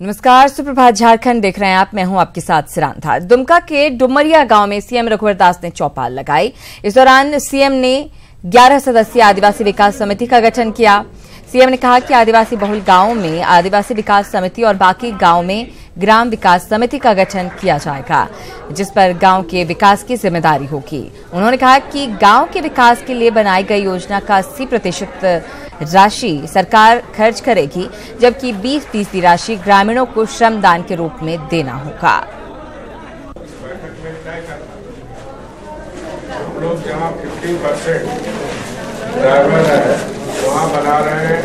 नमस्कार, सुप्रभात झारखंड देख रहे हैं आप। मैं हूं आपके साथ सिरांधा। दुमका के डुमरिया गांव में सीएम रघुवर दास ने चौपाल लगाई। इस दौरान सीएम ने 11 सदस्यीय आदिवासी विकास समिति का गठन किया। सीएम ने कहा कि आदिवासी बहुल गांवों में आदिवासी विकास समिति और बाकी गांव में ग्राम विकास समिति का गठन किया जाएगा, जिस पर गांव के विकास की जिम्मेदारी होगी। उन्होंने कहा कि गांव के विकास के लिए बनाई गई योजना का 80% राशि सरकार खर्च करेगी, जबकि 20% राशि ग्रामीणों को श्रमदान के रूप में देना होगा। हम लोग जहाँ 50% ड्राइवर है वहाँ बना रहे हैं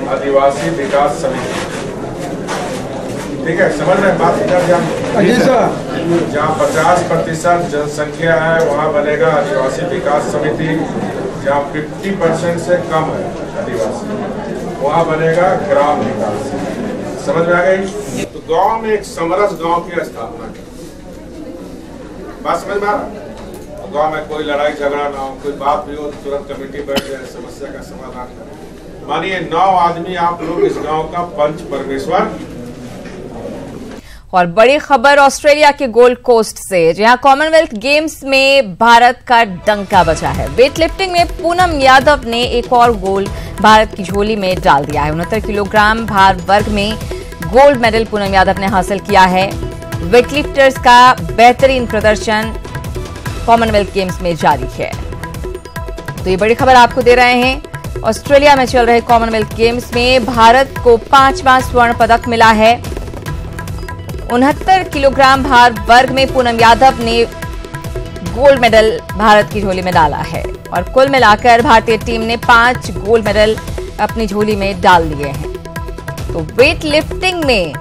आदिवासी विकास समिति। ठीक है, समझ रहे हैं बात? जहाँ 50% जनसंख्या है वहाँ बनेगा आदिवासी विकास समिति। जहाँ 50% से कम है आदिवासी वहाँ बनेगा ग्राम विकास। समझ में आ गई? तो गांव में एक समरस गांव की स्थापना की बात समझ में आ रहा? गांव में कोई लड़ाई झगड़ा ना हो, कोई बात भी हो तो तुरंत कमेटी बैठ जाए, समस्या का समाधान करें। मानिए 9 आदमी आप लोग इस गांव का पंच परमेश्वर। और बड़ी खबर ऑस्ट्रेलिया के गोल्ड कोस्ट से, जहां कॉमनवेल्थ गेम्स में भारत का डंका बजा है। वेट लिफ्टिंग में पूनम यादव ने एक और गोल्ड भारत की झोली में डाल दिया है। 69 किलोग्राम भार वर्ग में गोल्ड मेडल पूनम यादव ने हासिल किया है। वेटलिफ्टर्स का बेहतरीन प्रदर्शन कॉमनवेल्थ गेम्स में जारी है। तो ये बड़ी खबर आपको दे रहे हैं। ऑस्ट्रेलिया में चल रहे कॉमनवेल्थ गेम्स में भारत को 5वां स्वर्ण पदक मिला है। 69 किलोग्राम भार वर्ग में पूनम यादव ने गोल्ड मेडल भारत की झोली में डाला है और कुल मिलाकर भारतीय टीम ने 5 गोल्ड मेडल अपनी झोली में डाल लिए हैं। तो वेट लिफ्टिंग में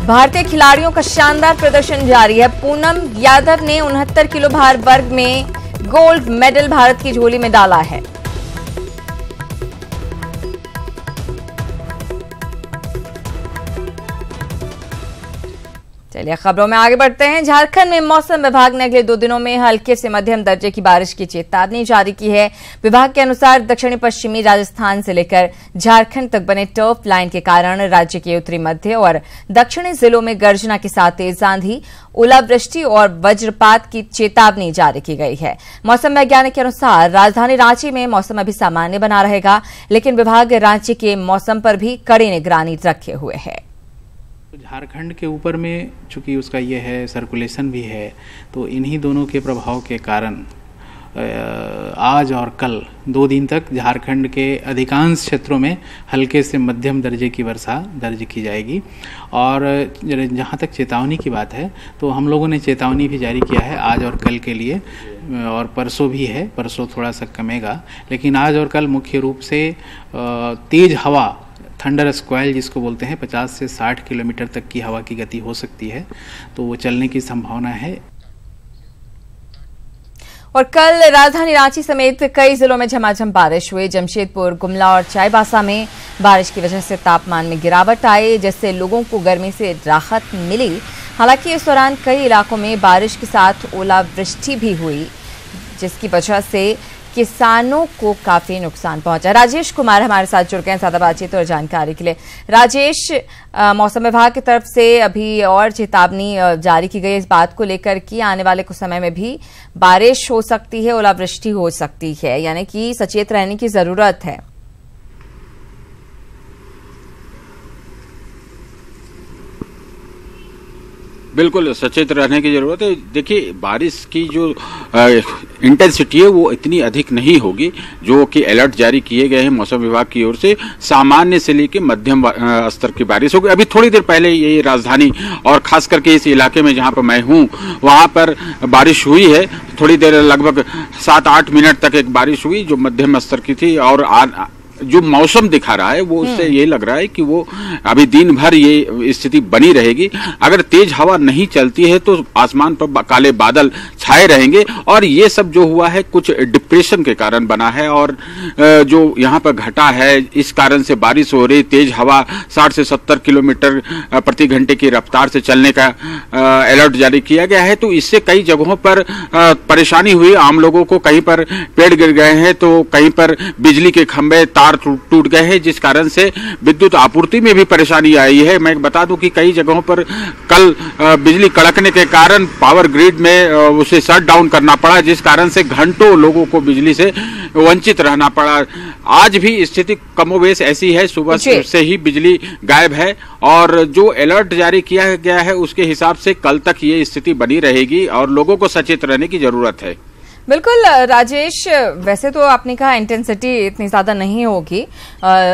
भारतीय खिलाड़ियों का शानदार प्रदर्शन जारी है। पूनम यादव ने 69 किलो भार वर्ग में गोल्ड मेडल भारत की झोली में डाला है। चलिए खबरों में आगे बढ़ते हैं। झारखंड में मौसम विभाग ने अगले 2 दिनों में हल्के से मध्यम दर्जे की बारिश की चेतावनी जारी की है। विभाग के अनुसार दक्षिणी पश्चिमी राजस्थान से लेकर झारखंड तक बने टर्फ लाइन के कारण राज्य के उत्तरी मध्य और दक्षिणी जिलों में गर्जना के साथ तेज आंधी, ओलावृष्टि और वज्रपात की चेतावनी जारी की गई है। मौसम वैज्ञानिक के अनुसार राजधानी रांची में मौसम अभी सामान्य बना रहेगा, लेकिन विभाग रांची के मौसम पर भी कड़ी निगरानी रखे हुए है। झारखंड के ऊपर में चूंकि उसका ये है सर्कुलेशन भी है, तो इन्हीं दोनों के प्रभाव के कारण आज और कल 2 दिन तक झारखंड के अधिकांश क्षेत्रों में हल्के से मध्यम दर्जे की वर्षा दर्ज की जाएगी। और जहाँ तक चेतावनी की बात है तो हम लोगों ने चेतावनी भी जारी किया है आज और कल के लिए, और परसों भी है। परसों थोड़ा सा कमेगा, लेकिन आज और कल मुख्य रूप से तेज हवा, थंडर स्क्वाइल जिसको बोलते हैं, 50 से 60 किलोमीटर तक की हवा की गति हो सकती है, तो वो चलने की संभावना है। और कल राजधानी रांची समेत कई जिलों में झमाझम बारिश हुई। जमशेदपुर, गुमला और चाईबासा में बारिश की वजह से तापमान में गिरावट आई, जिससे लोगों को गर्मी से राहत मिली। हालांकि इस दौरान कई इलाकों में बारिश के साथ ओलावृष्टि भी हुई, जिसकी वजह से किसानों को काफी नुकसान पहुंचा। राजेश कुमार हमारे साथ जुड़ गए हैं ज्यादा बातचीत और जानकारी के लिए। राजेश, मौसम विभाग की तरफ से अभी और चेतावनी जारी की गई इस बात को लेकर कि आने वाले कुछ समय में भी बारिश हो सकती है, ओलावृष्टि हो सकती है, यानी कि सचेत रहने की जरूरत है। बिल्कुल सचेत रहने की जरूरत है। देखिए, बारिश की जो इंटेंसिटी है वो इतनी अधिक नहीं होगी। जो कि अलर्ट जारी किए गए हैं मौसम विभाग की ओर से, सामान्य से लेकर मध्यम स्तर की बारिश होगी। अभी थोड़ी देर पहले ये राजधानी और खास करके इस इलाके में जहां पर मैं हूं वहां पर बारिश हुई है। थोड़ी देर, लगभग 7-8 मिनट तक एक बारिश हुई जो मध्यम स्तर की थी। और जो मौसम दिखा रहा है वो उससे ये लग रहा है कि वो अभी दिन भर ये स्थिति बनी रहेगी। अगर तेज हवा नहीं चलती है तो आसमान पर काले बादल छाए रहेंगे। और ये सब जो हुआ है कुछ डिप्रेशन के कारण बना है, और जो यहाँ पर घटा है इस कारण से बारिश हो रही। तेज हवा 60 से 70 किलोमीटर प्रति घंटे की रफ्तार से चलने का अलर्ट जारी किया गया है। तो इससे कई जगहों पर परेशानी हुई आम लोगों को। कहीं पर पेड़ गिर गए हैं तो कहीं पर बिजली के खंभे, तार तार टूट गए हैं, जिस कारण से विद्युत आपूर्ति में भी परेशानी आई है। मैं बता दूं कि कई जगहों पर कल बिजली कड़कने के कारण पावर ग्रिड में उसे शट डाउन करना पड़ा, जिस कारण से घंटों लोगों को बिजली से वंचित रहना पड़ा। आज भी स्थिति कमोबेश ऐसी है, सुबह से ही बिजली गायब है और जो अलर्ट जारी किया गया है उसके हिसाब से कल तक ये स्थिति बनी रहेगी और लोगों को सचेत रहने की जरूरत है। बिल्कुल राजेश, वैसे तो आपने कहा इंटेंसिटी इतनी ज्यादा नहीं होगी,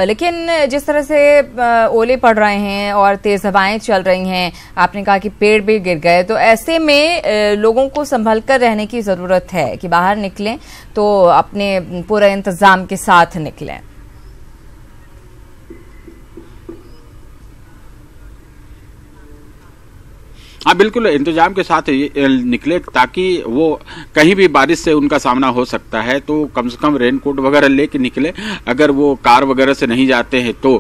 लेकिन जिस तरह से ओले पड़ रहे हैं और तेज हवाएं चल रही हैं, आपने कहा कि पेड़ भी गिर गए, तो ऐसे में लोगों को संभल कर रहने की जरूरत है कि बाहर निकलें तो अपने पूरे इंतजाम के साथ निकलें। हाँ बिल्कुल, इंतजाम के साथ निकले ताकि वो कहीं भी बारिश से उनका सामना हो सकता है तो कम से कम रेनकोट वगैरह लेके निकले, अगर वो कार वगैरह से नहीं जाते हैं तो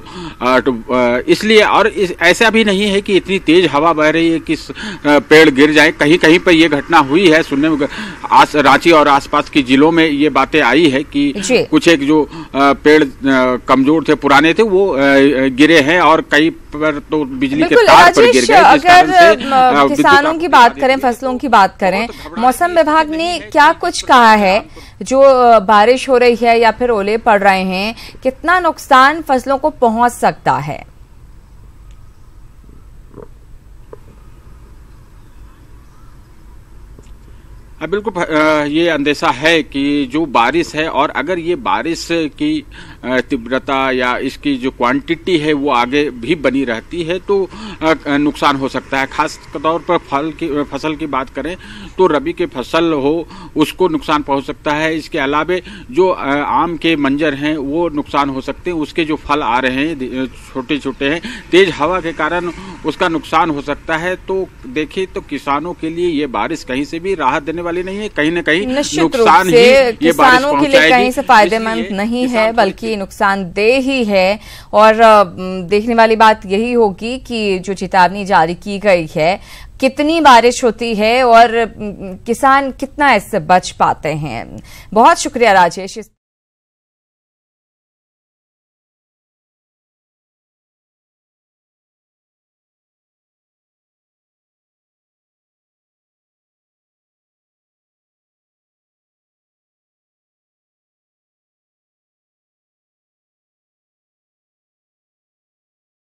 इसलिए। और ऐसा भी नहीं है कि इतनी तेज हवा बह रही है कि पेड़ गिर जाए, कहीं कहीं पर ये घटना हुई है, सुनने में रांची और आसपास के जिलों में ये बातें आई है कि कुछ एक जो पेड़ कमजोर थे, पुराने थे, वो गिरे हैं और कई पर तो बिजली के तार पर गिर गए। अगर किसानों की बात करें, फसलों की बात करें, मौसम विभाग ने क्या कुछ कहा है? जो बारिश हो रही है या फिर ओले पड़ रहे हैं, कितना नुकसान फसलों को पहुंच सकता है? बिल्कुल, ये अंदेशा है कि जो बारिश है और अगर ये बारिश की तीव्रता या इसकी जो क्वांटिटी है वो आगे भी बनी रहती है तो नुकसान हो सकता है। खास तौर पर फसल की बात करें तो रबी के फसल हो उसको नुकसान पहुंच सकता है। इसके अलावे जो आम के मंजर हैं वो नुकसान हो सकते हैं, उसके जो फल आ रहे हैं छोटे छोटे हैं, तेज हवा के कारण उसका नुकसान हो सकता है। तो देखिए, तो किसानों के लिए ये बारिश कहीं से भी राहत देने वाली नहीं है, कहीं न कहीं नुकसान ही ये किसानों के लिए कहीं से फायदेमंद नहीं है बल्कि नुकसानदेह ही है। और देखने वाली बात यही होगी कि जो चेतावनी जारी की गई है, कितनी बारिश होती है और किसान कितना इससे बच पाते हैं। बहुत शुक्रिया राजेश।